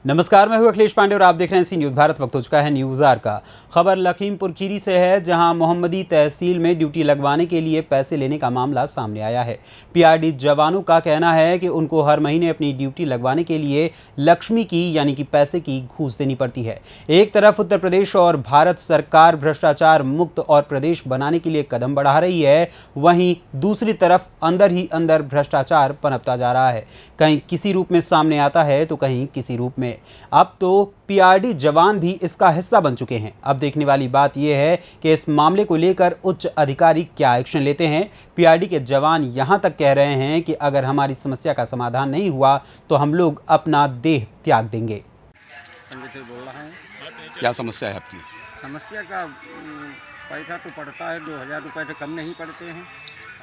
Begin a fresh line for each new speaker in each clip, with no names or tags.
नमस्कार, मैं हूं अखिलेश पांडे और आप देख रहे हैं सी न्यूज़ भारत। वक्त हो चुका है न्यूज़ आर का। खबर लखीमपुर खीरी से है, जहां मोहम्मदी तहसील में ड्यूटी लगवाने के लिए पैसे लेने का मामला सामने आया है। पीआरडी जवानों का कहना है कि उनको हर महीने अपनी ड्यूटी लगवाने के लिए लक्ष्मी की यानी कि पैसे की घूस देनी पड़ती है। एक तरफ उत्तर प्रदेश और भारत सरकार भ्रष्टाचार मुक्त और प्रदेश बनाने के लिए कदम बढ़ा रही है, वहीं दूसरी तरफ अंदर ही अंदर भ्रष्टाचार पनपता जा रहा है। कहीं किसी रूप में सामने आता है तो कहीं किसी रूप में। अब तो पीआरडी जवान भी इसका हिस्सा बन चुके हैं। अब देखने वाली बात यह है कि इस मामले को लेकर उच्च अधिकारी क्या एक्शन लेते हैं। पीआरडी के जवान यहां तक कह रहे हैं कि अगर हमारी समस्या का समाधान नहीं हुआ तो हम लोग अपना देह त्याग देंगे।
से बोल रहा हूँ।
क्या समस्या है आपकी?
समस्या का पैसा तो पड़ता है, 2000 रुपये से कम नहीं पड़ते हैं,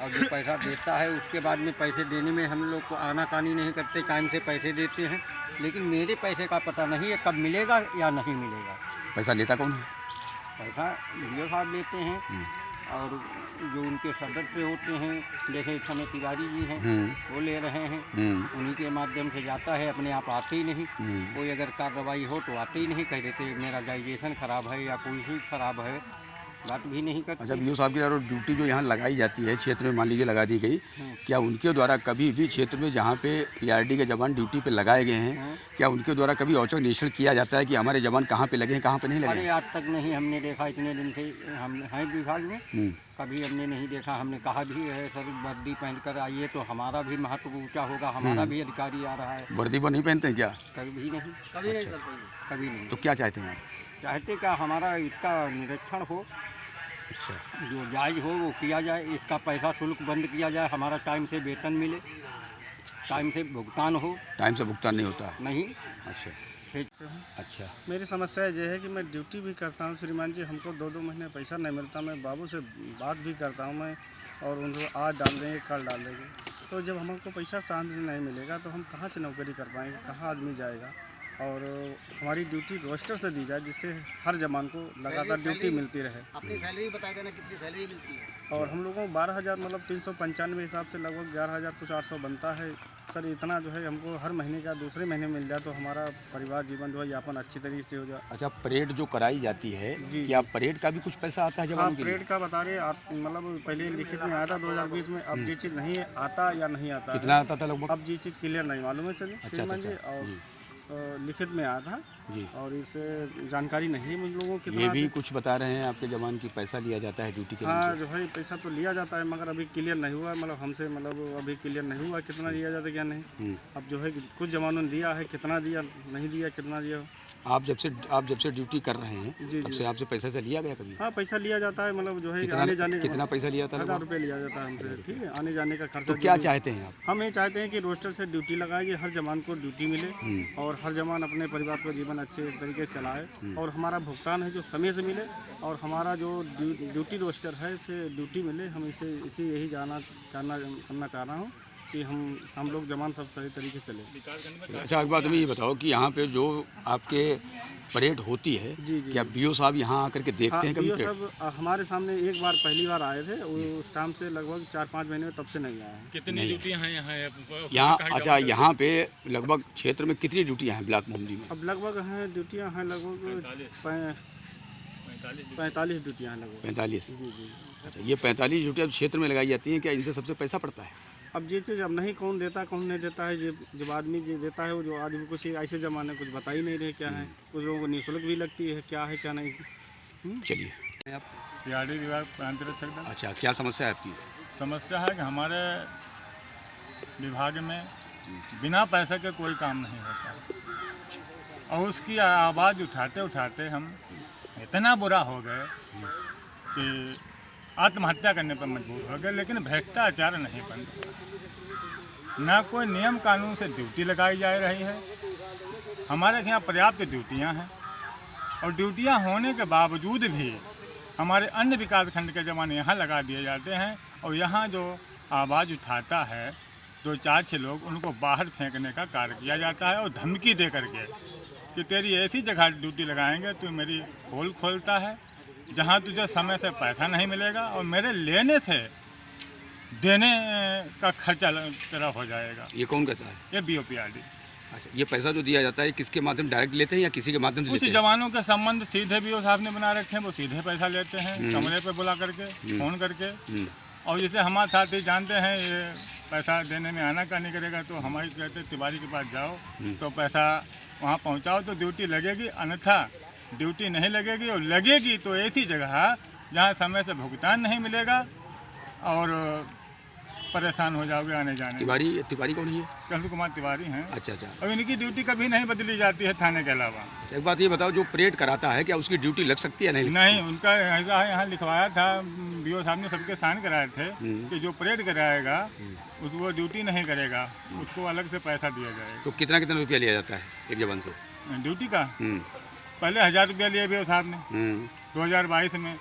और जो पैसा देता है उसके बाद में पैसे देने में हम लोग को आनाकानी नहीं करते, टाइम से पैसे देते हैं, लेकिन मेरे पैसे का पता नहीं है कब मिलेगा या नहीं मिलेगा।
पैसा लेता कौन है?
पैसा वीडियो साहब लेते हैं, और जो उनके सदर पे होते हैं, जैसे इस समय तिवारी जी हैं, वो ले रहे हैं। उन्हीं के माध्यम से जाता है, अपने आप आते ही नहीं। कोई अगर कार्रवाई हो तो आते ही नहीं, कह देते मेरा डाइजेशन ख़राब है या कोई चीज़ ख़राब है, बात भी नहीं करते।
अच्छा, बीओ साहब की यार ड्यूटी जो यहाँ लगाई जाती है क्षेत्र में, मान लीजिए लगा दी गई, क्या उनके द्वारा कभी भी क्षेत्र में जहाँ पे पीआरडी के जवान ड्यूटी पे लगाए गए हैं, क्या उनके द्वारा कभी औचक निरीक्षण किया जाता है कि हमारे जवान कहाँ पे लगे हैं, कहाँ पे नहीं लगे?
अरे आज तक नहीं हमने देखा, इतने दिन से हम हैं विभाग में, कभी हमने नहीं देखा। हमने कहा भी है सर वर्दी पहन कर आइए तो हमारा भी महत्व ऊँचा होगा, हमारा भी अधिकारी आ रहा है।
वर्दी वो नहीं पहनते हैं क्या?
कभी नहीं, कभी नहीं, कभी नहीं।
तो क्या चाहते हैं आप?
चाहते क्या, हमारा इसका निरीक्षण हो,
अच्छा,
जो जायज़ हो वो किया जाए, इसका पैसा शुल्क बंद किया जाए, हमारा टाइम से वेतन मिले, टाइम से भुगतान हो।
टाइम से भुगतान नहीं होता है?
नहीं।
अच्छा अच्छा।
मेरी समस्या ये है कि मैं ड्यूटी भी करता हूँ श्रीमान जी, हमको 2-2 महीने पैसा नहीं मिलता। मैं बाबू से बात भी करता हूँ मैं, और उनको आज डाल देंगे कल डाल देंगे, तो जब हमको पैसा शांति से नहीं मिलेगा तो हम कहाँ से नौकरी कर पाएंगे, कहाँ आदमी जाएगा। और हमारी ड्यूटी रोस्टर से दी जाए, जिससे हर जवान को लगातार ड्यूटी मिलती रहे।
अपनी सैलरी बता देना, कितनी सैलरी मिलती है?
और हम लोगों को 12,000 मतलब 395 हिसाब से लगभग 11,000 कुछ 800 बनता है सर। इतना जो है हमको हर महीने का दूसरे महीने मिल जाए तो हमारा परिवार जीवन जो है यापन अच्छी तरीके से हो जाए।
अच्छा, परेड जो कराई जाती है, क्या परेड का भी कुछ पैसा आता है जवानों के लिए?
परेड का बता रहे, मतलब पहले लिखित में आया था 2020 में, अब ये चीज़ नहीं आता या नहीं आता।
कितना आता था लगभग?
अब ये चीज़ क्लियर नहीं मालूम है चलिए।
अच्छा।
और लिखित में आया था
जी,
और इससे जानकारी नहीं है मुझ लोगों को।
ये भी कुछ बता रहे हैं आपके जवान की पैसा लिया जाता है ड्यूटी के लिए?
हाँ, जो है पैसा तो लिया जाता है, मगर अभी क्लियर नहीं हुआ, मतलब हमसे, मतलब अभी क्लियर नहीं हुआ कितना लिया जाता है क्या नहीं। अब जो है कुछ जवानों ने दिया है, कितना दिया नहीं दिया, कितना दिया।
आप जब से ड्यूटी कर रहे हैं तब से आपसे पैसा से लिया गया कभी?
हाँ, पैसा लिया जाता है, मतलब जो है
आने जाने का। कितना पैसा लिया था?
1,000 रुपये लिया जाता है हमसे, ठीक है, आने जाने का खर्चा।
तो क्या चाहते हैं आप?
हम ये चाहते हैं कि रोस्टर से ड्यूटी लगाएगी, हर जवान को ड्यूटी मिले, और हर जवान अपने परिवार का जीवन अच्छे तरीके से चलाए, और हमारा भुगतान है जो समय से मिले, और हमारा जो ड्यूटी रोस्टर है से ड्यूटी मिले। हम इसी यही करना चाह रहा हूँ कि हम लोग जवान सब सही तरीके से चले।
अच्छा, एक बात हमें ये बताओ कि यहाँ पे जो आपके परेड होती है, क्या बीओ साहब यहाँ आकर के देखते हैं कभी?
बीओ साहब हमारे सामने एक बार पहली बार आए थे, उस टाइम से लगभग 4-5 महीने में, तब से नहीं आए।
कितनी ड्यूटियाँ हैं
यहाँ? अच्छा, यहाँ पे लगभग क्षेत्र में कितनी ड्यूटियाँ हैं ब्लॉक मोहम्मदी में?
अब लगभग हैं ड्यूटियाँ हैं लगभग 45 ड्यूटियाँ हैं लगभग।
45?
जी।
अच्छा, ये 45 ड्यूटियाँ क्षेत्र में लगाई जाती हैं, क्या इनसे सबसे पैसा पड़ता है?
अब ये चीज़ अब नहीं, कौन देता कौन नहीं देता है, ये जब आदमी जो देता है वो, जो आदमी कुछ ऐसे ज़माने कुछ बता ही नहीं रहे क्या है। कुछ लोगों को निःशुल्क भी लगती है, क्या है क्या नहीं।
चलिए, आप
पीआरडी विभाग प्रांत रक्षक।
अच्छा, क्या समस्या है आपकी?
समस्या है कि हमारे विभाग में बिना पैसे के कोई काम नहीं होता, और उसकी आवाज़ उठाते उठाते हम इतना बुरा हो गए कि आत्महत्या करने पर मजबूर हो गए। लेकिन भ्रष्टाचार नहीं बंद हुआ, न कोई नियम कानून से ड्यूटी लगाई जा रही है। हमारे यहाँ पर्याप्त ड्यूटियाँ हैं, और ड्यूटियाँ होने के बावजूद भी हमारे अन्य विकास खंड के जवान यहाँ लगा दिए जाते हैं, और यहाँ जो आवाज़ उठाता है 2-4-6 लोग, उनको बाहर फेंकने का कार्य किया जाता है, और धमकी दे करके कि तेरी ऐसी जगह ड्यूटी लगाएंगे, तू मेरी पोल खोलता है जहाँ तुझे समय से पैसा नहीं मिलेगा, और मेरे लेने से देने का खर्चा तेरा हो जाएगा।
ये कौन कहता है?
ये बीओ पीआरडी।
अच्छा, ये पैसा जो दिया जाता है किसके माध्यम डायरेक्ट लेते हैं या किसी के माध्यम से
कुछ
लेते हैं?
जवानों के संबंध सीधे भी वो साहब ने बना रखे हैं, वो सीधे पैसा लेते हैं कमरे पे बुला करके, फ़ोन करके। और जैसे हमारे साथी जानते हैं ये पैसा देने में आना का नहीं करेगा, तो हमारी कहते तिवारी के पास जाओ तो पैसा वहाँ पहुँचाओ तो ड्यूटी लगेगी, अन्यथा ड्यूटी नहीं लगेगी। और लगेगी तो ऐसी जगह जहाँ समय से भुगतान नहीं मिलेगा और परेशान हो जाओगे आने जाने।
तिवारी कौन है?
चंद्र कुमार तिवारी हैं।
अच्छा अच्छा।
और इनकी ड्यूटी कभी नहीं बदली जाती है थाने के अलावा।
एक बात ये बताओ, जो परेड कराता है क्या उसकी ड्यूटी लग सकती है?
नहीं, उनका ऐसा है, यहाँ लिखवाया था बीओ साहब ने, सबके साइन कराए थे कि जो परेड कराएगा उसको ड्यूटी नहीं करेगा, उसको अलग से पैसा दिया जाएगा।
तो कितना कितना रुपया लिया जाता है एक जवान से?
ड्यूटी का पहले 1000 रुपया लिए बीओ साहब ने 2022 में।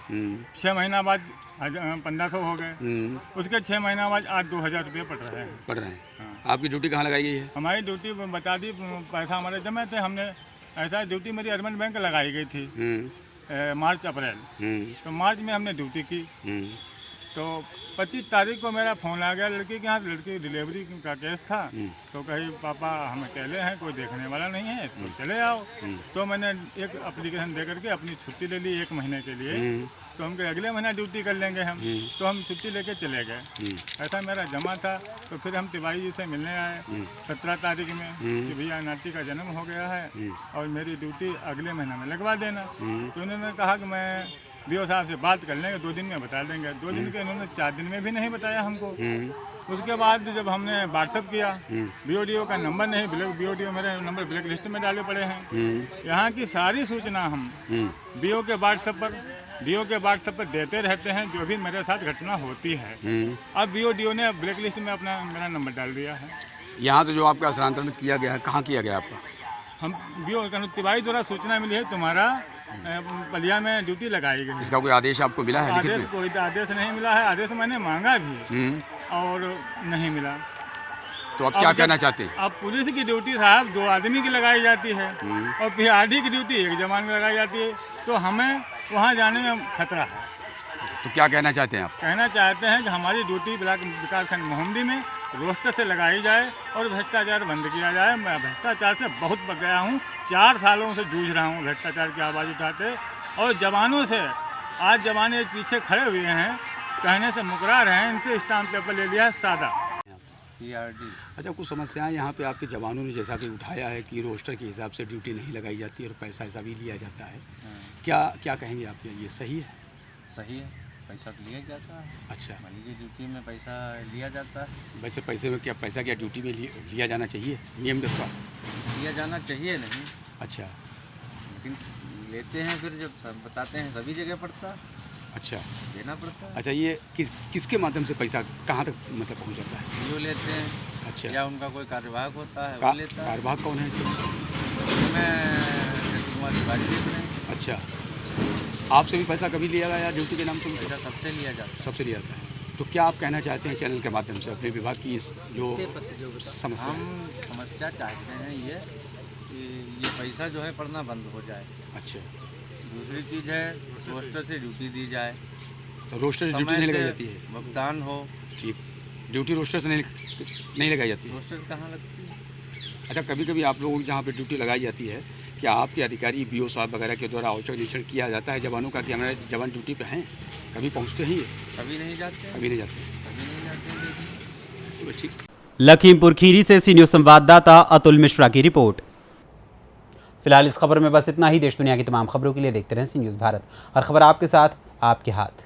6 महीना बाद 1500 हो गए। उसके 6 महीना बाद आज 2000 रुपये पड़ रहे हैं।
हाँ। आपकी ड्यूटी कहाँ लगाई गई है?
हमारी ड्यूटी बता दी, पैसा हमारे जमा थे, हमने ऐसा ड्यूटी मेरी अर्बन बैंक लगाई गई थी मार्च अप्रैल। तो मार्च में हमने ड्यूटी की, तो 25 तारीख को मेरा फ़ोन आ गया लड़की के हाथ। लड़की डिलीवरी का केस था, तो कही पापा हम अकेले हैं, कोई देखने वाला नहीं है, तो चले आओ। तो मैंने एक एप्लीकेशन दे करके अपनी छुट्टी ले ली 1 महीने के लिए। तो हम कहे अगले महीना ड्यूटी कर लेंगे हम, तो हम छुट्टी लेके चले गए। ऐसा मेरा जमा था। तो फिर हम तिवारी जी से मिलने आए 17 तारीख में कि भैया नाटी का जन्म हो गया है और मेरी ड्यूटी अगले महीने में लगवा देना। तो उन्होंने कहा कि मैं बीओ साहब से बात कर लेंगे, 2 दिन में बता देंगे। 2 दिन के इन्होंने 4 दिन में भी नहीं बताया हमको। उसके बाद जब हमने व्हाट्सअप किया, बीओडीओ का नंबर नहीं, बीओडीओ मेरे नंबर ब्लैक लिस्ट में डाले पड़े हैं। यहाँ की सारी सूचना हम बीओ के व्हाट्सएप पर देते रहते हैं, जो भी मेरे साथ घटना होती है। अब बीओडीओ ने ब्लैक लिस्ट में मेरा नंबर डाल दिया है।
यहाँ से जो आपका स्थानांतरण किया गया है, कहाँ किया गया आपका?
हम बीओ तिवारी द्वारा सूचना मिली है तुम्हारा बलिया में ड्यूटी लगाई गई।
इसका कोई आदेश आपको मिला है?
आदेश कोई आदेश नहीं मिला है। आदेश मैंने मांगा भी और नहीं मिला।
तो आप क्या कहना चाहते हैं?
अब पुलिस की ड्यूटी साहब 2 आदमी की लगाई जाती है और पीआरडी की ड्यूटी 1 जवान में लगाई जाती है, तो हमें वहाँ जाने में खतरा है।
तो क्या कहना चाहते हैं आप?
कहना चाहते हैं कि हमारी ड्यूटी ब्लॉक विकासखंड मोहम्मदी में रोस्टर से लगाई जाए और भ्रष्टाचार बंद किया जाए। मैं भ्रष्टाचार से बहुत पक गया हूँ, 4 सालों से जूझ रहा हूँ भ्रष्टाचार की आवाज़ उठाते। और जवानों से आज जवान पीछे खड़े हुए हैं, कहने से मुकरा रहे हैं, इनसे स्टाम्प पेपर ले लिया है सादा।
पीआरडी।
अच्छा, कुछ समस्याएं यहाँ पे आपके जवानों ने जैसा कि उठाया है कि रोस्टर के हिसाब से ड्यूटी नहीं लगाई जाती और पैसा ऐसा भी लिया जाता है, क्या कहेंगे आप? ये सही है?
सही है, पैसा तो लिया जाता है।
अच्छा,
मान लीजिए ड्यूटी में पैसा लिया जाता है।
वैसे पैसे में पैसा ड्यूटी में लिया जाना चाहिए? नियम का
लिया जाना चाहिए नहीं।
अच्छा,
लेकिन लेते हैं, फिर जब सब बताते हैं सभी जगह पड़ता।
अच्छा,
देना पड़ता है।
अच्छा, ये किसके माध्यम से पैसा कहाँ तक मतलब पहुँच जाता है?
जो लेते हैं।
अच्छा,
या उनका कोई कार्यवाहक होता है वो लेता है।
कार्यवाहक कौन है?
मैं चंद्र कुमार तिवारी देख रहे हैं।
अच्छा, आपसे भी पैसा कभी लिया गया ड्यूटी के नाम से?
पैसा सबसे लिया जाता है।
सबसे लिया जाता है। तो क्या आप कहना चाहते हैं चैनल के माध्यम से अपने विभाग की इस जो समस्या?
हम समस्या चाहते हैं ये कि ये पैसा जो है पड़ना बंद हो जाए।
अच्छा,
दूसरी चीज़ है रोस्टर से ड्यूटी दी जाए।
तो रोस्टर से ड्यूटी नहीं लगाई जाती है?
भुगतान हो।
ठीक, ड्यूटी रोस्टर से नहीं लगाई जाती है?
रोस्टर कहाँ लगती है?
अच्छा, कभी कभी आप लोगों की जहाँ पे ड्यूटी लगाई जाती है, क्या आपके अधिकारी बीओ साहब वगैरह के द्वारा औचक निरीक्षण किया जाता है जवानों का कि हमारे जवान ड्यूटी पे हैं? कभी पहुँचते हैं?
कभी नहीं जाते।
कभी नहीं जाते?
कभी नहीं जाते।
तो ठीक।
लखीमपुर खीरी से सी न्यूज़ संवाददाता अतुल मिश्रा की रिपोर्ट। फिलहाल इस खबर में बस इतना ही। देश दुनिया की तमाम खबरों के लिए देखते रहें सी न्यूज़ भारत। हर खबर आपके साथ, आपके हाथ।